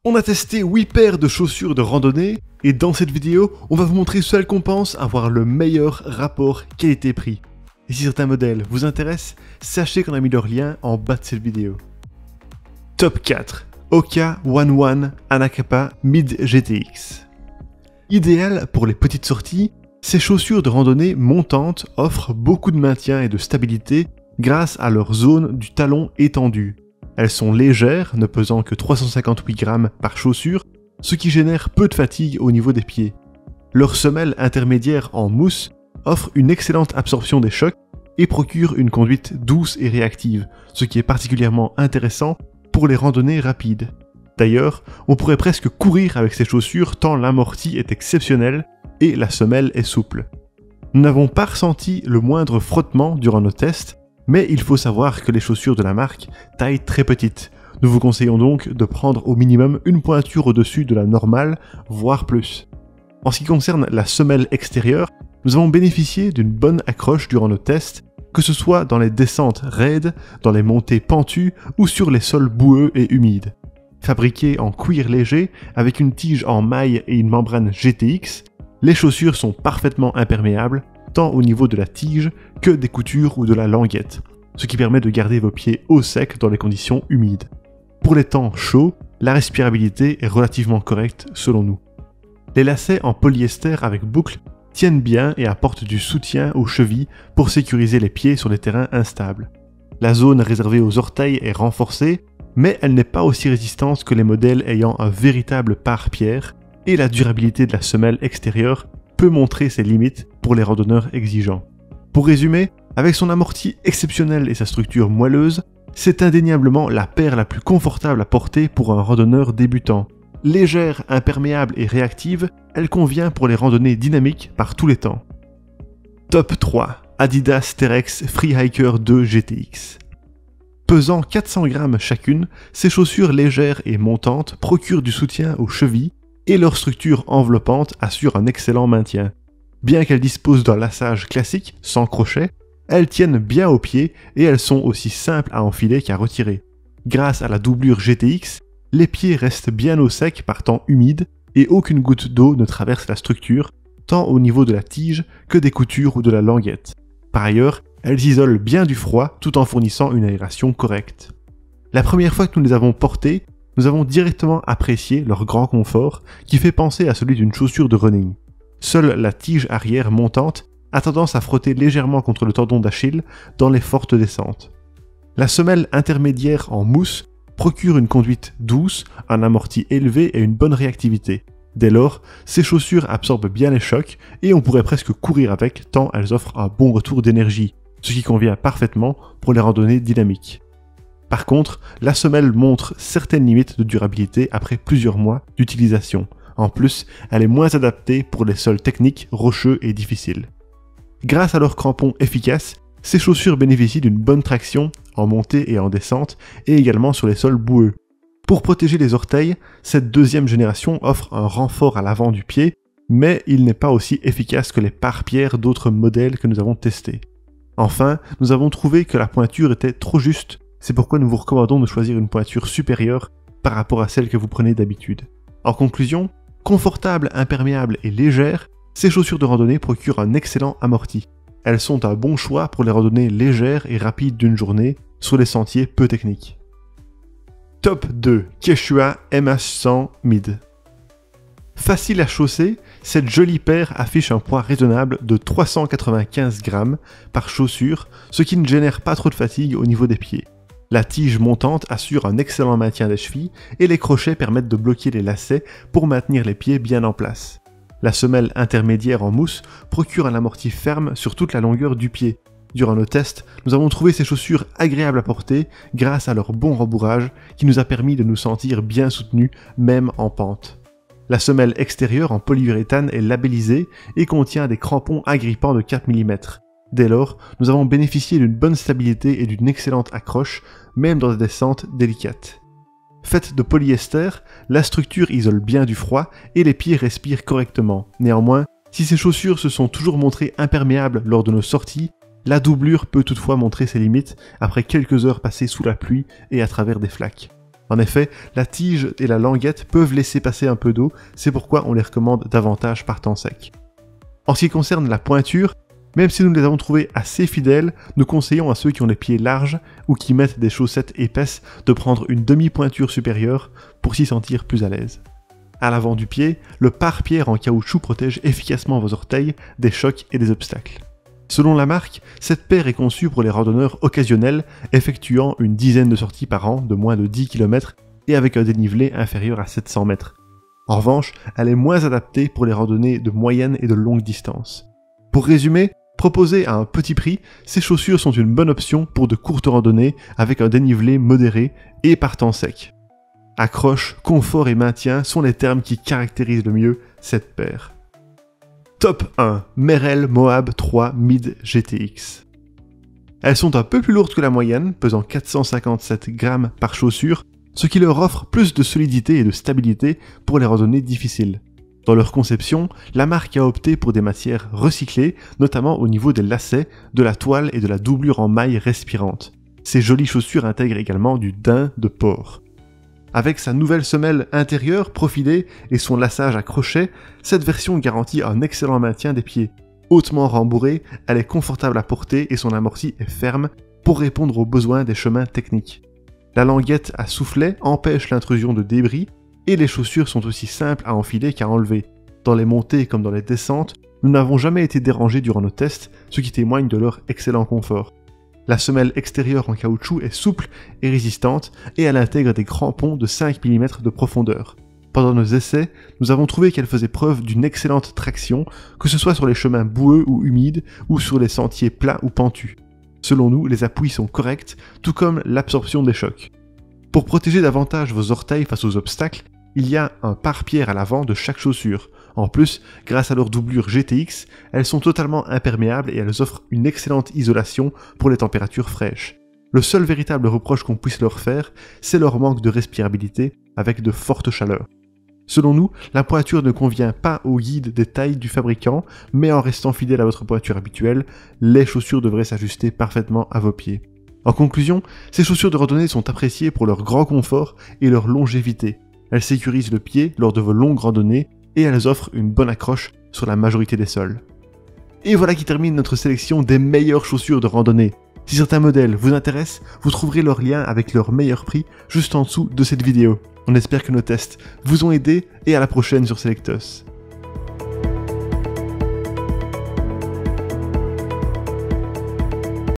On a testé 8 paires de chaussures de randonnée et dans cette vidéo, on va vous montrer celles qu'on pense avoir le meilleur rapport qualité-prix. Et si certains modèles vous intéressent, sachez qu'on a mis leur lien en bas de cette vidéo. Top 4. Hoka One One Anacapa Mid GTX. Idéal pour les petites sorties, ces chaussures de randonnée montantes offrent beaucoup de maintien et de stabilité grâce à leur zone du talon étendue. Elles sont légères, ne pesant que 358 grammes par chaussure, ce qui génère peu de fatigue au niveau des pieds. Leur semelle intermédiaire en mousse offre une excellente absorption des chocs et procure une conduite douce et réactive, ce qui est particulièrement intéressant pour les randonnées rapides. D'ailleurs, on pourrait presque courir avec ces chaussures tant l'amorti est exceptionnel et la semelle est souple. Nous n'avons pas ressenti le moindre frottement durant nos tests, mais il faut savoir que les chaussures de la marque taillent très petites. Nous vous conseillons donc de prendre au minimum une pointure au-dessus de la normale, voire plus. En ce qui concerne la semelle extérieure, nous avons bénéficié d'une bonne accroche durant nos tests, que ce soit dans les descentes raides, dans les montées pentues ou sur les sols boueux et humides. Fabriquées en cuir léger, avec une tige en maille et une membrane GTX, les chaussures sont parfaitement imperméables, tant au niveau de la tige que des coutures ou de la languette, ce qui permet de garder vos pieds au sec dans les conditions humides. Pour les temps chauds, la respirabilité est relativement correcte selon nous. Les lacets en polyester avec boucle tiennent bien et apportent du soutien aux chevilles pour sécuriser les pieds sur les terrains instables. La zone réservée aux orteils est renforcée, mais elle n'est pas aussi résistante que les modèles ayant un véritable pare-pierre, et la durabilité de la semelle extérieure peut montrer ses limites pour les randonneurs exigeants. Pour résumer, avec son amorti exceptionnel et sa structure moelleuse, c'est indéniablement la paire la plus confortable à porter pour un randonneur débutant. Légère, imperméable et réactive, elle convient pour les randonnées dynamiques par tous les temps. Top 3. Adidas Terrex Freehiker 2 GTX. Pesant 400 grammes chacune, ces chaussures légères et montantes procurent du soutien aux chevilles et leur structure enveloppante assure un excellent maintien. Bien qu'elles disposent d'un laçage classique, sans crochet, elles tiennent bien aux pieds et elles sont aussi simples à enfiler qu'à retirer. Grâce à la doublure GTX, les pieds restent bien au sec par temps humide et aucune goutte d'eau ne traverse la structure, tant au niveau de la tige que des coutures ou de la languette. Par ailleurs, elles isolent bien du froid tout en fournissant une aération correcte. La première fois que nous les avons portées, nous avons directement apprécié leur grand confort qui fait penser à celui d'une chaussure de running. Seule la tige arrière montante a tendance à frotter légèrement contre le tendon d'Achille dans les fortes descentes. La semelle intermédiaire en mousse procure une conduite douce, un amorti élevé et une bonne réactivité. Dès lors, ces chaussures absorbent bien les chocs et on pourrait presque courir avec tant elles offrent un bon retour d'énergie, ce qui convient parfaitement pour les randonnées dynamiques. Par contre, la semelle montre certaines limites de durabilité après plusieurs mois d'utilisation. En plus, elle est moins adaptée pour les sols techniques, rocheux et difficiles. Grâce à leurs crampons efficaces, ces chaussures bénéficient d'une bonne traction en montée et en descente et également sur les sols boueux. Pour protéger les orteils, cette deuxième génération offre un renfort à l'avant du pied, mais il n'est pas aussi efficace que les pare-pierres d'autres modèles que nous avons testés. Enfin, nous avons trouvé que la pointure était trop juste. C'est pourquoi nous vous recommandons de choisir une pointure supérieure par rapport à celle que vous prenez d'habitude. En conclusion, confortables, imperméables et légères, ces chaussures de randonnée procurent un excellent amorti. Elles sont un bon choix pour les randonnées légères et rapides d'une journée sur les sentiers peu techniques. Top 2. Quechua MH100 Mid. Facile à chausser, cette jolie paire affiche un poids raisonnable de 395 grammes par chaussure, ce qui ne génère pas trop de fatigue au niveau des pieds. La tige montante assure un excellent maintien des chevilles et les crochets permettent de bloquer les lacets pour maintenir les pieds bien en place. La semelle intermédiaire en mousse procure un amorti ferme sur toute la longueur du pied. Durant nos tests, nous avons trouvé ces chaussures agréables à porter grâce à leur bon rembourrage qui nous a permis de nous sentir bien soutenus même en pente. La semelle extérieure en polyuréthane est labellisée et contient des crampons agrippants de 4 mm. Dès lors, nous avons bénéficié d'une bonne stabilité et d'une excellente accroche, même dans des descentes délicates. Faite de polyester, la structure isole bien du froid et les pieds respirent correctement. Néanmoins, si ces chaussures se sont toujours montrées imperméables lors de nos sorties, la doublure peut toutefois montrer ses limites après quelques heures passées sous la pluie et à travers des flaques. En effet, la tige et la languette peuvent laisser passer un peu d'eau, c'est pourquoi on les recommande davantage par temps sec. En ce qui concerne la pointure, même si nous les avons trouvées assez fidèles, nous conseillons à ceux qui ont les pieds larges ou qui mettent des chaussettes épaisses de prendre une demi-pointure supérieure pour s'y sentir plus à l'aise. À l'avant du pied, le pare-pierre en caoutchouc protège efficacement vos orteils des chocs et des obstacles. Selon la marque, cette paire est conçue pour les randonneurs occasionnels effectuant une dizaine de sorties par an de moins de 10 km et avec un dénivelé inférieur à 700 mètres. En revanche, elle est moins adaptée pour les randonnées de moyenne et de longue distance. Pour résumer, proposées à un petit prix, ces chaussures sont une bonne option pour de courtes randonnées avec un dénivelé modéré et par temps sec. Accroche, confort et maintien sont les termes qui caractérisent le mieux cette paire. Top 1. Merrell Moab 3 Mid GTX. Elles sont un peu plus lourdes que la moyenne, pesant 457 grammes par chaussure, ce qui leur offre plus de solidité et de stabilité pour les randonnées difficiles. Dans leur conception, la marque a opté pour des matières recyclées, notamment au niveau des lacets, de la toile et de la doublure en maille respirante. Ces jolies chaussures intègrent également du daim de porc. Avec sa nouvelle semelle intérieure profilée et son laçage à crochet, cette version garantit un excellent maintien des pieds. Hautement rembourrée, elle est confortable à porter et son amorti est ferme pour répondre aux besoins des chemins techniques. La languette à soufflet empêche l'intrusion de débris et les chaussures sont aussi simples à enfiler qu'à enlever. Dans les montées comme dans les descentes, nous n'avons jamais été dérangés durant nos tests, ce qui témoigne de leur excellent confort. La semelle extérieure en caoutchouc est souple et résistante et elle intègre des crampons de 5 mm de profondeur. Pendant nos essais, nous avons trouvé qu'elle faisait preuve d'une excellente traction, que ce soit sur les chemins boueux ou humides ou sur les sentiers plats ou pentus. Selon nous, les appuis sont corrects, tout comme l'absorption des chocs. Pour protéger davantage vos orteils face aux obstacles, il y a un pare-pierre à l'avant de chaque chaussure. En plus, grâce à leur doublure GTX, elles sont totalement imperméables et elles offrent une excellente isolation pour les températures fraîches. Le seul véritable reproche qu'on puisse leur faire, c'est leur manque de respirabilité avec de fortes chaleurs. Selon nous, la pointure ne convient pas au guide des tailles du fabricant, mais en restant fidèle à votre pointure habituelle, les chaussures devraient s'ajuster parfaitement à vos pieds. En conclusion, ces chaussures de randonnée sont appréciées pour leur grand confort et leur longévité. Elles sécurisent le pied lors de vos longues randonnées et elles offrent une bonne accroche sur la majorité des sols. Et voilà qui termine notre sélection des meilleures chaussures de randonnée. Si certains modèles vous intéressent, vous trouverez leur lien avec leur meilleur prix juste en dessous de cette vidéo. On espère que nos tests vous ont aidé et à la prochaine sur Selectos.